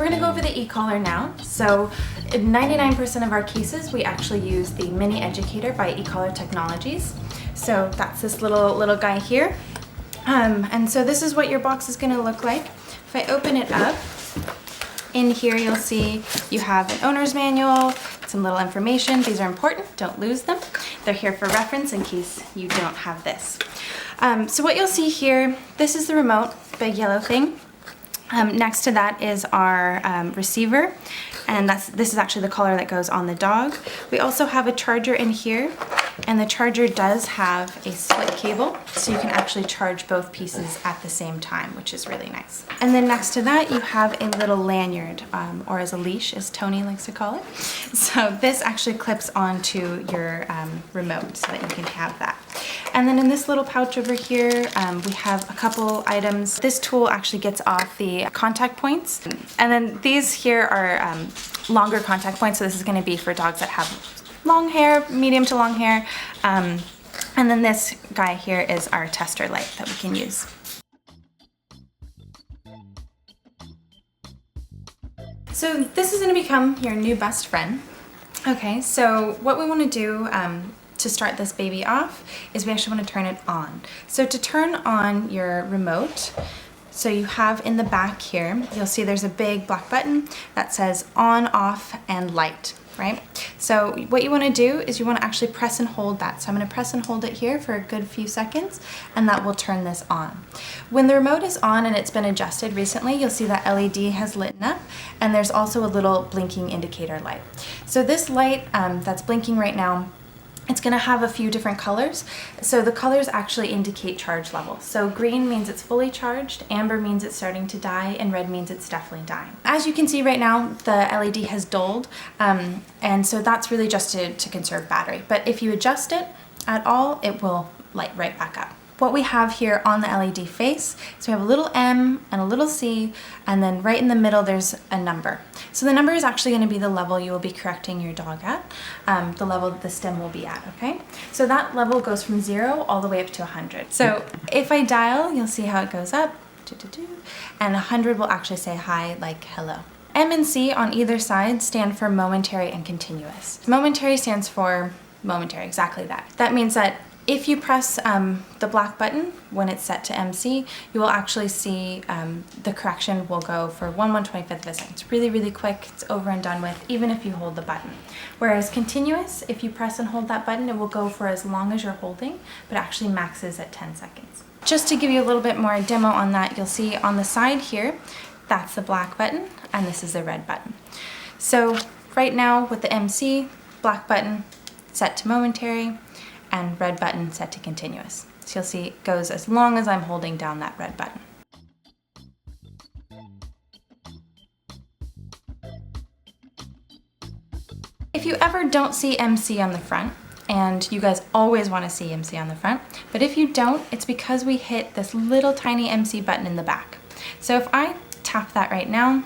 we're going to go over the E-Collar now. So in 99% of our cases, we actually use the Mini Educator by E-Collar Technologies. So that's this little guy here. And so this is what your box is going to look like. If I open it up, in here you'll see you have an owner's manual, some little information. These are important, don't lose them. They're here for reference in case you don't have this. So what you'll see here, this is the remote, big yellow thing. Next to that is our receiver, and this is actually the collar that goes on the dog. We also have a charger in here, and the charger does have a split cable, so you can actually charge both pieces at the same time, which is really nice. And then next to that, you have a little lanyard, or as a leash, as Tony likes to call it. So this actually clips onto your remote so that you can have that. And then in this little pouch over here, we have a couple items. This tool actually gets off the contact points. And then these here are longer contact points, so this is going to be for dogs that have long hair, medium to long hair. And then this guy here is our tester light that we can use. So this is going to become your new best friend. Okay, so what we want to do to start this baby off is we actually want to turn it on. So to turn on your remote, so you have in the back here, you'll see there's a big black button that says on, off, and light, right? So what you want to do is you want to actually press and hold that. So I'm going to press and hold it here for a good few seconds, and that will turn this on. When the remote is on and it's been adjusted recently, you'll see that LED has lit up, and there's also a little blinking indicator light. So this light that's blinking right now, it's going to have a few different colors. So the colors actually indicate charge level. So green means it's fully charged, amber means it's starting to die, and red means it's definitely dying. As you can see right now, the LED has dulled, and so that's really just to conserve battery. But if you adjust it at all, it will light right back up. What we have here on the LED face, so we have a little M and a little C, and then right in the middle there's a number. So the number is actually going to be the level you will be correcting your dog at, the level that the stim will be at, okay? So that level goes from 0 all the way up to 100. So if I dial, you'll see how it goes up, and 100 will actually say hi, like hello. M and C on either side stand for momentary and continuous. Momentary stands for momentary, exactly that. That means that if you press the black button when it's set to MC, you will actually see the correction will go for 1/125th of a second. It's really, really quick. It's over and done with, even if you hold the button. Whereas continuous, if you press and hold that button, it will go for as long as you're holding, but actually maxes at 10 seconds. Just to give you a little bit more demo on that, you'll see on the side here, that's the black button, and this is the red button. So right now with the MC, black button set to momentary, and red button set to continuous. So you'll see it goes as long as I'm holding down that red button. If you ever don't see MC on the front, and you guys always want to see MC on the front, but if you don't, it's because we hit this little tiny MC button in the back. So if I tap that right now,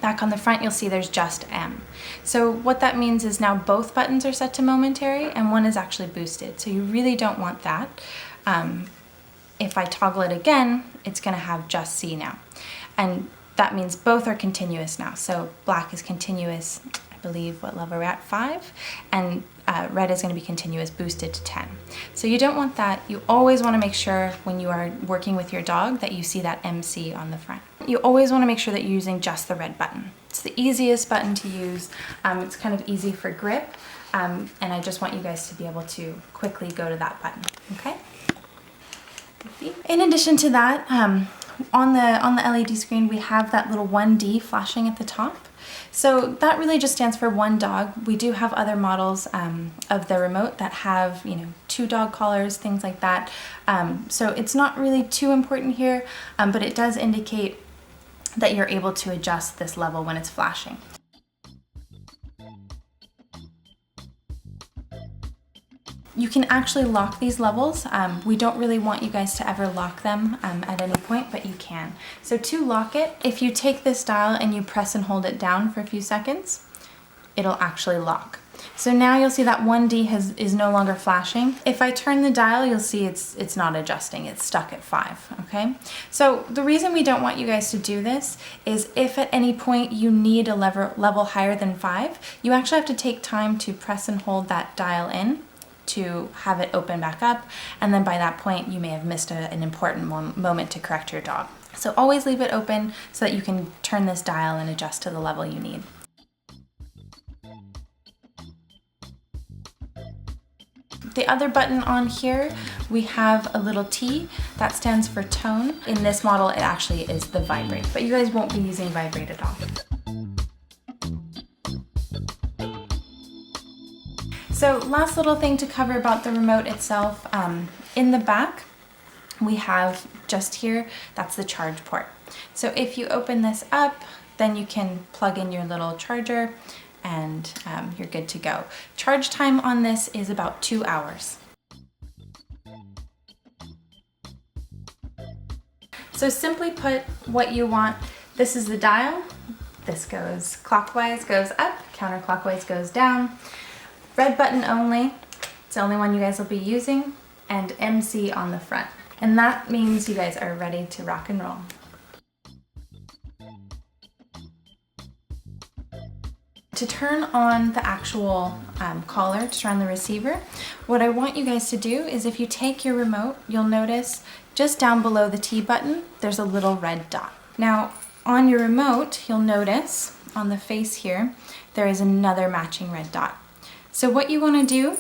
back on the front, you'll see there's just M. So what that means is now both buttons are set to momentary and one is actually boosted. So you really don't want that. If I toggle it again, it's going to have just C now. And that means both are continuous now. So black is continuous, I believe, what level we're at, 5, and red is going to be continuous, boosted to 10. So you don't want that. You always want to make sure when you are working with your dog that you see that MC on the front. You always want to make sure that you're using just the red button. It's the easiest button to use. It's kind of easy for grip, and I just want you guys to be able to quickly go to that button, okay? In addition to that, on the LED screen, we have that little 1D flashing at the top. So that really just stands for one dog. We do have other models of the remote that have, 2 dog collars, things like that. So it's not really too important here, but it does indicate that you're able to adjust this level when it's flashing. You can actually lock these levels. We don't really want you guys to ever lock them at any point, but you can. So to lock it, if you take this dial and you press and hold it down for a few seconds, it'll actually lock. So now you'll see that 1D is no longer flashing. If I turn the dial, you'll see it's not adjusting, it's stuck at 5, okay? So the reason we don't want you guys to do this is if at any point you need a level higher than 5, you actually have to take time to press and hold that dial in to have it open back up, and then by that point you may have missed an important moment to correct your dog. So always leave it open so that you can turn this dial and adjust to the level you need. The other button on here, we have a little T that stands for tone. In this model, it actually is the vibrate, but you guys won't be using vibrate at all. So last little thing to cover about the remote itself, in the back, we have just here, that's the charge port. So if you open this up, then you can plug in your little charger and you're good to go. Charge time on this is about 2 hours. So simply put, what you want, this is the dial. This goes clockwise, goes up, counterclockwise goes down. Red button only, it's the only one you guys will be using, and MC on the front. And that means you guys are ready to rock and roll. To turn on the actual collar, to turn on the receiver, what I want you guys to do is if you take your remote, you'll notice just down below the T button, there's a little red dot. Now, on your remote, you'll notice on the face here, there is another matching red dot. So what you want to do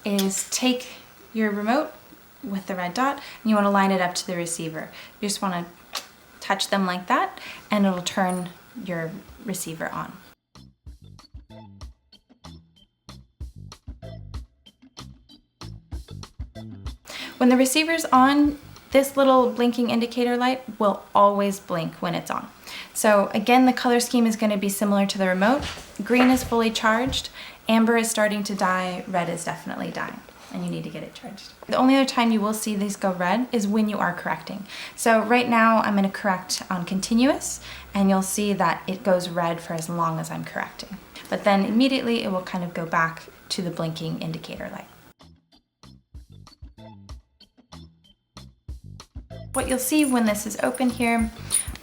is take your remote with the red dot and you want to line it up to the receiver. You just want to touch them like that and it'll turn your receiver on. When the receiver's on, this little blinking indicator light will always blink when it's on. So again, the color scheme is going to be similar to the remote. Green is fully charged, amber is starting to die, red is definitely dying, and you need to get it charged. The only other time you will see these go red is when you are correcting. So right now I'm going to correct on continuous, and you'll see that it goes red for as long as I'm correcting. But then immediately it will kind of go back to the blinking indicator light. What you'll see when this is open here,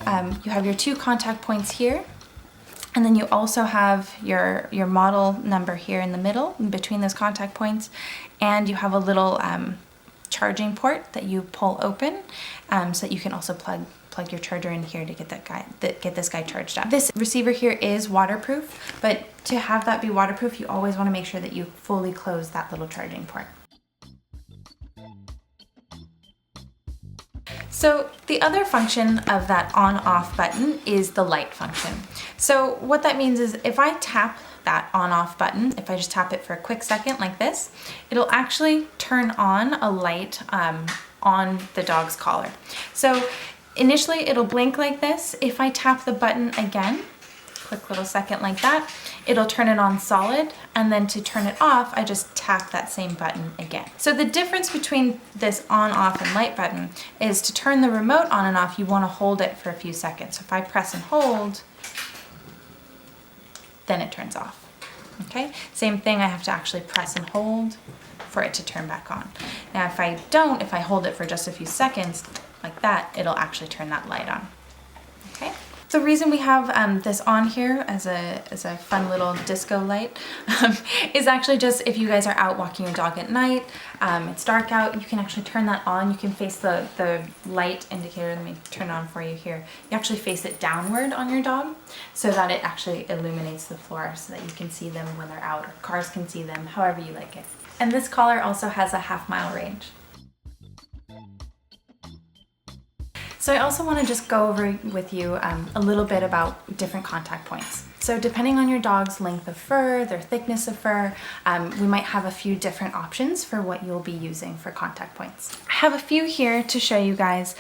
you have your 2 contact points here, and then you also have your model number here in the middle, in between those contact points, and you have a little charging port that you pull open, so that you can also plug your charger in here to get this guy charged up. This receiver here is waterproof, but to have that be waterproof, you always want to make sure that you fully close that little charging port. So the other function of that on-off button is the light function. So what that means is if I tap that on-off button, if I just tap it for a quick second like this, it'll actually turn on a light on the dog's collar. So initially it'll blink like this. If I tap the button again, quick little second like that, it'll turn it on solid, and then to turn it off, I just tap that same button again. So the difference between this on, off, and light button is to turn the remote on and off, you want to hold it for a few seconds. So if I press and hold, then it turns off. Okay, same thing, I have to actually press and hold for it to turn back on. Now if I don't, if I hold it for just a few seconds like that, it'll actually turn that light on. Okay. The reason we have this on here as a fun little disco light is actually just if you guys are out walking your dog at night, it's dark out, you can actually turn that on. You can face the light indicator. Let me turn it on for you here. You actually face it downward on your dog so that it actually illuminates the floor so that you can see them when they're out, or cars can see them, however you like it. And this collar also has a half-mile range. So I also want to just go over with you a little bit about different contact points. So depending on your dog's length of fur, their thickness of fur, we might have a few different options for what you'll be using for contact points. I have a few here to show you guys.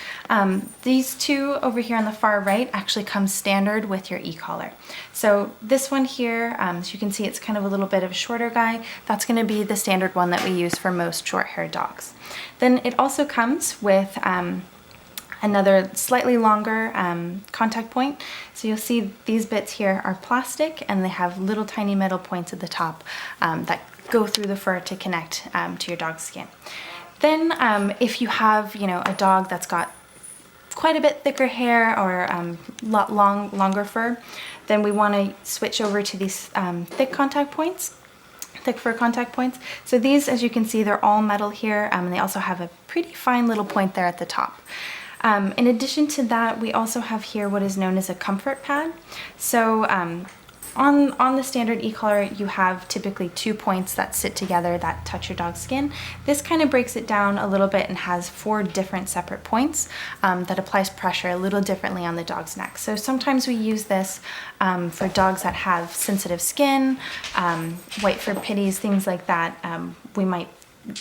These 2 over here on the far right actually come standard with your E-Collar. So this one here, as you can see, it's kind of a little bit of a shorter guy. That's going to be the standard one that we use for most short-haired dogs. Then it also comes with a another slightly longer contact point. So you'll see these bits here are plastic, and they have little tiny metal points at the top that go through the fur to connect to your dog's skin. Then if you have, a dog that's got quite a bit thicker hair or longer fur, then we want to switch over to these thick fur contact points. So these, as you can see, they're all metal here, and they also have a pretty fine little point there at the top. In addition to that, we also have here what is known as a comfort pad. So on the standard e-collar, you have typically 2 points that sit together that touch your dog's skin. This kind of breaks it down a little bit and has 4 different separate points that applies pressure a little differently on the dog's neck. So sometimes we use this for dogs that have sensitive skin, white fur pitties, things like that. We might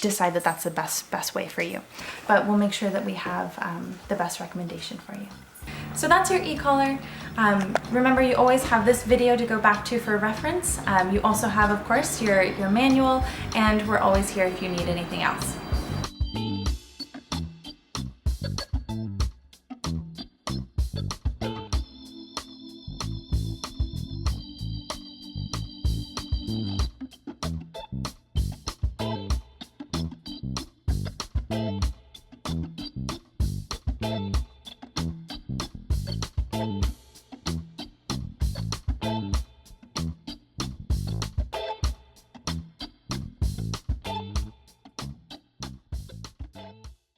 decide that that's the best way for you, but we'll make sure that we have the best recommendation for you. So that's your e-collar. Remember, you always have this video to go back to for reference. You also have, of course, your manual, and we're always here if you need anything else.